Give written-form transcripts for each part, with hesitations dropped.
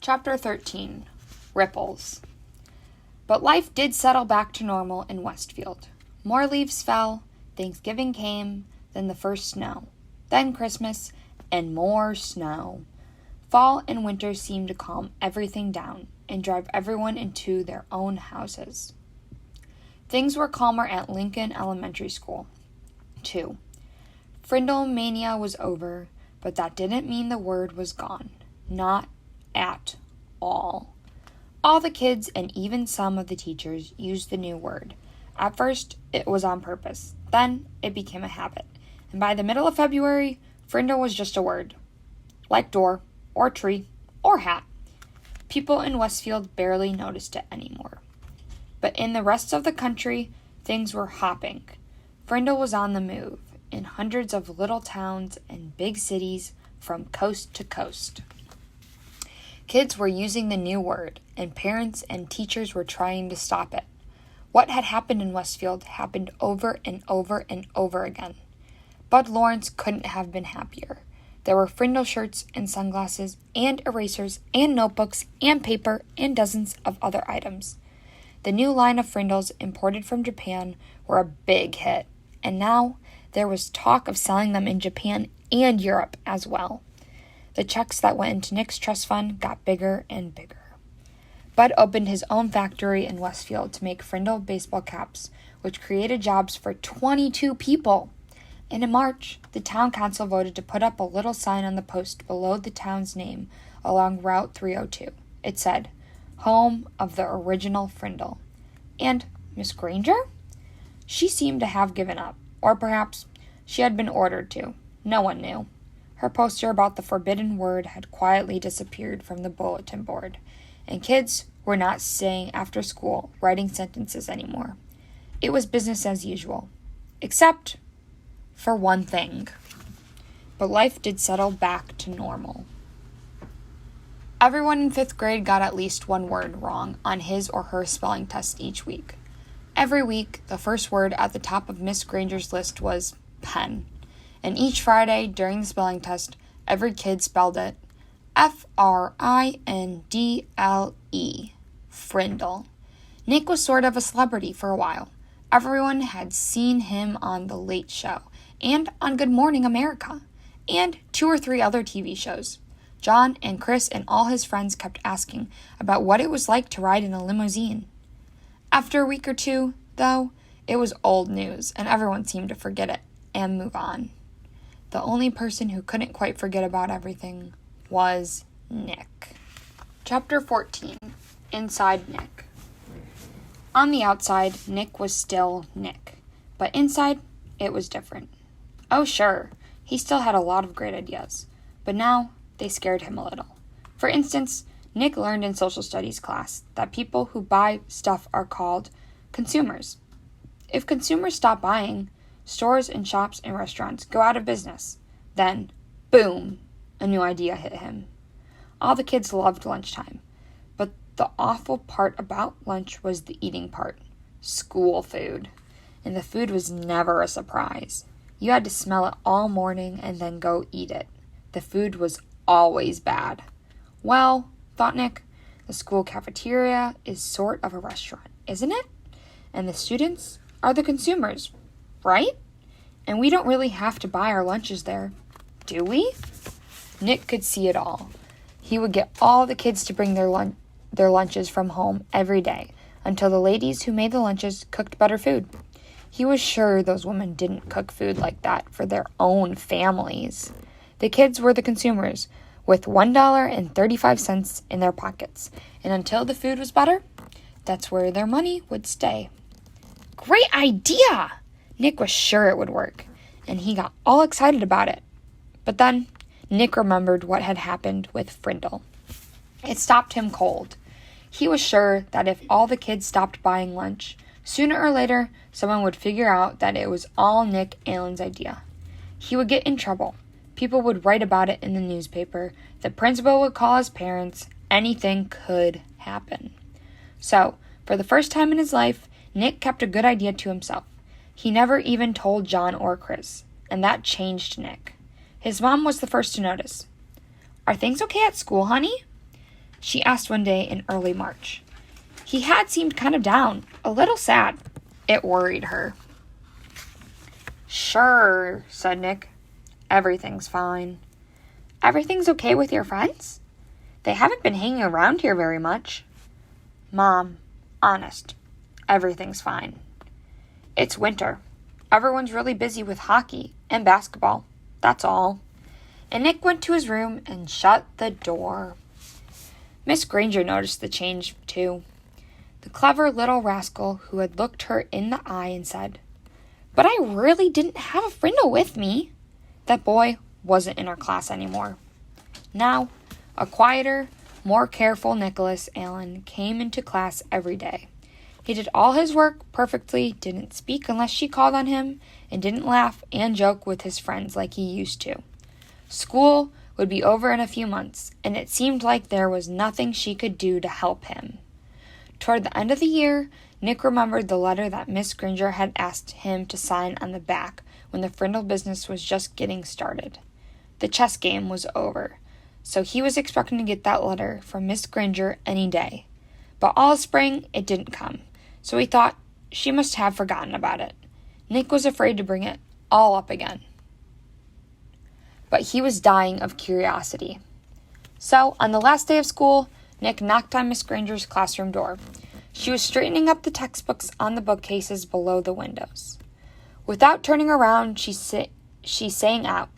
Chapter 13, Ripples. But life did settle back to normal in Westfield. More leaves fell, Thanksgiving came, then the first snow, then Christmas, and more snow. Fall and winter seemed to calm everything down and drive everyone into their own houses. Things were calmer at Lincoln Elementary School, too. Frindle mania was over, but that didn't mean the word was gone. Not at all. All the kids and even some of the teachers used the new word. At first, it was on purpose. Then, it became a habit. And by the middle of February, Frindle was just a word. Like door, or tree, or hat. People in Westfield barely noticed it anymore. But in the rest of the country, things were hopping. Frindle was on the move, in hundreds of little towns and big cities from coast to coast. Kids were using the new word, and parents and teachers were trying to stop it. What had happened in Westfield happened over and over and over again. Bud Lawrence couldn't have been happier. There were Frindle shirts and sunglasses and erasers and notebooks and paper and dozens of other items. The new line of Frindles imported from Japan were a big hit, and now there was talk of selling them in Japan and Europe as well. The checks that went into Nick's trust fund got bigger and bigger. Bud opened his own factory in Westfield to make Frindle baseball caps, which created jobs for 22 people. And in March, the town council voted to put up a little sign on the post below the town's name along Route 302. It said, "Home of the original Frindle." And Miss Granger? She seemed to have given up, or perhaps she had been ordered to. No one knew. Her poster about the forbidden word had quietly disappeared from the bulletin board, and kids were not staying after school writing sentences anymore. It was business as usual, except for one thing. But life did settle back to normal. Everyone in 5th grade got at least one word wrong on his or her spelling test each week. Every week, the first word at the top of Miss Granger's list was pen. And each Friday during the spelling test, every kid spelled it Frindle, Frindle. Nick was sort of a celebrity for a while. Everyone had seen him on The Late Show and on Good Morning America and 2 or 3 other TV shows. John and Chris and all his friends kept asking about what it was like to ride in a limousine. After a week or two, though, it was old news and everyone seemed to forget it and move on. The only person who couldn't quite forget about everything was Nick. Chapter 14, Inside Nick. On the outside, Nick was still Nick, but inside, it was different. Oh, sure, he still had a lot of great ideas, but now they scared him a little. For instance, Nick learned in social studies class that people who buy stuff are called consumers. If consumers stop buying, stores and shops and restaurants go out of business. Then, boom, a new idea hit him. All the kids loved lunchtime, but the awful part about lunch was the eating part, school food. And the food was never a surprise. You had to smell it all morning and then go eat it. The food was always bad. Well, thought Nick, the school cafeteria is sort of a restaurant, isn't it? And the students are the consumers, right? And we don't really have to buy our lunches there, do we? Nick could see it all. He would get all the kids to bring their lunches from home every day until the ladies who made the lunches cooked better food. He was sure those women didn't cook food like that for their own families. The kids were the consumers, with $1.35 in their pockets, and until the food was better, that's where their money would stay. Great idea! Nick was sure it would work, and he got all excited about it. But then, Nick remembered what had happened with Frindle. It stopped him cold. He was sure that if all the kids stopped buying lunch, sooner or later, someone would figure out that it was all Nick Allen's idea. He would get in trouble. People would write about it in the newspaper. The principal would call his parents. Anything could happen. So, for the first time in his life, Nick kept a good idea to himself. He never even told John or Chris, and that changed Nick. His mom was the first to notice. "Are things okay at school, honey?" she asked one day in early March. He had seemed kind of down, a little sad. It worried her. "Sure," said Nick. "Everything's fine." "Everything's okay with your friends? They haven't been hanging around here very much." "Mom, honest, everything's fine. It's winter. Everyone's really busy with hockey and basketball. That's all." And Nick went to his room and shut the door. Miss Granger noticed the change, too. The clever little rascal who had looked her in the eye and said, "But I really didn't have a Frindle with me." That boy wasn't in her class anymore. Now, a quieter, more careful Nicholas Allen came into class every day. He did all his work perfectly, didn't speak unless she called on him, and didn't laugh and joke with his friends like he used to. School would be over in a few months, and it seemed like there was nothing she could do to help him. Toward the end of the year, Nick remembered the letter that Miss Granger had asked him to sign on the back when the Frindle business was just getting started. The chess game was over, so he was expecting to get that letter from Miss Granger any day. But all spring, it didn't come, so he thought she must have forgotten about it. Nick was afraid to bring it all up again. But he was dying of curiosity. So, on the last day of school, Nick knocked on Miss Granger's classroom door. She was straightening up the textbooks on the bookcases below the windows. Without turning around, she sang out,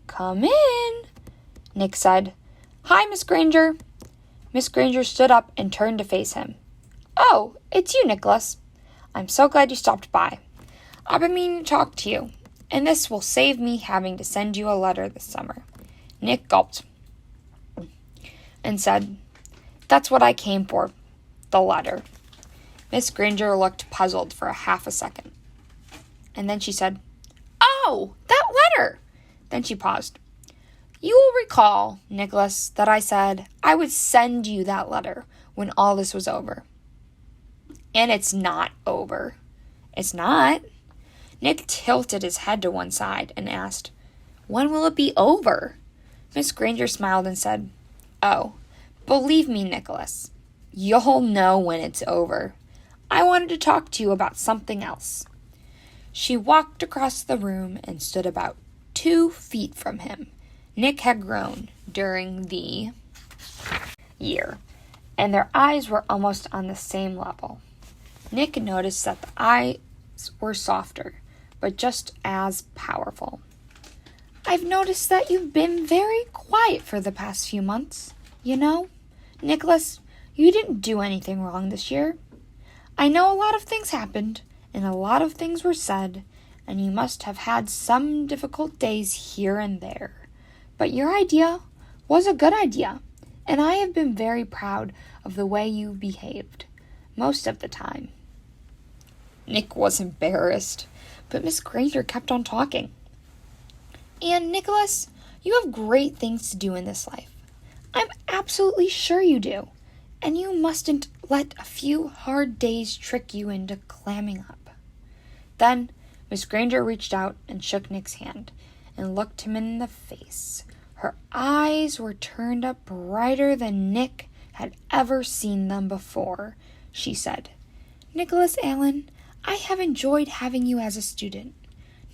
"Come in," Nick said. "Hi, Miss Granger." Miss Granger stood up and turned to face him. "Oh, it's you, Nicholas. I'm so glad you stopped by. I've been meaning to talk to you, and this will save me having to send you a letter this summer." Nick gulped and said, "That's what I came for, the letter." Miss Granger looked puzzled for half a second. And then she said, "Oh, that letter!" Then she paused. "You will recall, Nicholas, that I said I would send you that letter when all this was over. And it's not over." "It's not?" Nick tilted his head to one side and asked, "When will it be over?" Miss Granger smiled and said, "Oh, believe me, Nicholas, you'll know when it's over. I wanted to talk to you about something else." She walked across the room and stood about 2 feet from him. Nick had grown during the year, and their eyes were almost on the same level. Nick noticed that the eyes were softer, but just as powerful. "I've noticed that you've been very quiet for the past few months. You know, Nicholas, you didn't do anything wrong this year. I know a lot of things happened, and a lot of things were said, and you must have had some difficult days here and there. But your idea was a good idea, and I have been very proud of the way you behaved, most of the time." Nick was embarrassed, but Miss Granger kept on talking. "And Nicholas, you have great things to do in this life. I'm absolutely sure you do, and you mustn't let a few hard days trick you into clamming up." Then Miss Granger reached out and shook Nick's hand and looked him in the face. Her eyes were turned up brighter than Nick had ever seen them before. She said, "Nicholas Allen, I have enjoyed having you as a student.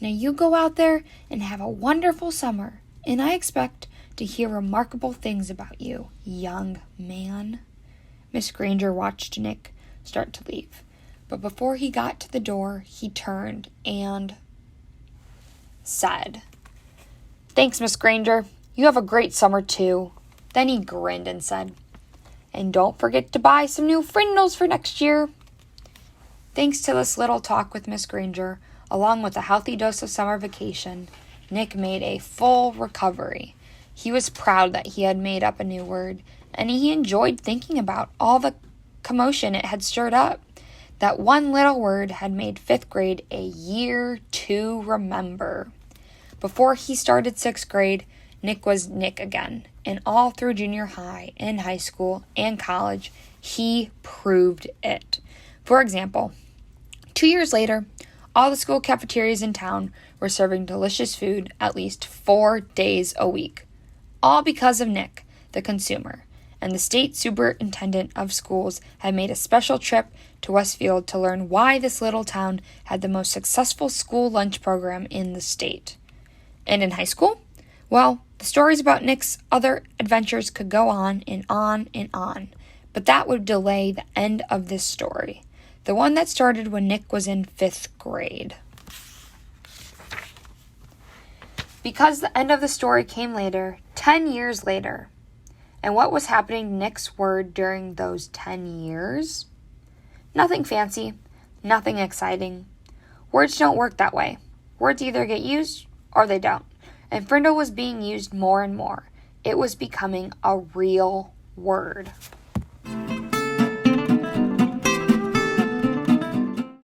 Now you go out there and have a wonderful summer, and I expect to hear remarkable things about you, young man." Miss Granger watched Nick start to leave, but before he got to the door, he turned and said, "Thanks, Miss Granger. You have a great summer, too." Then he grinned and said, "And don't forget to buy some new Frindles for next year." Thanks to this little talk with Miss Granger, along with a healthy dose of summer vacation, Nick made a full recovery. He was proud that he had made up a new word, and he enjoyed thinking about all the commotion it had stirred up. That one little word had made 5th grade a year to remember. Before he started 6th grade, Nick was Nick again, and all through junior high and high school and college, he proved it. For example, 2 years later, all the school cafeterias in town were serving delicious food at least 4 days a week. All because of Nick, the consumer. and the state superintendent of schools had made a special trip to Westfield to learn why this little town had the most successful school lunch program in the state. And in high school? Well, the stories about Nick's other adventures could go on and on and on, but that would delay the end of this story, the one that started when Nick was in 5th grade. Because the end of the story came later, 10 years later. And what was happening to Nick's word during those 10 years? Nothing fancy, nothing exciting. Words don't work that way. Words either get used or they don't. And Frindle was being used more and more. It was becoming a real word.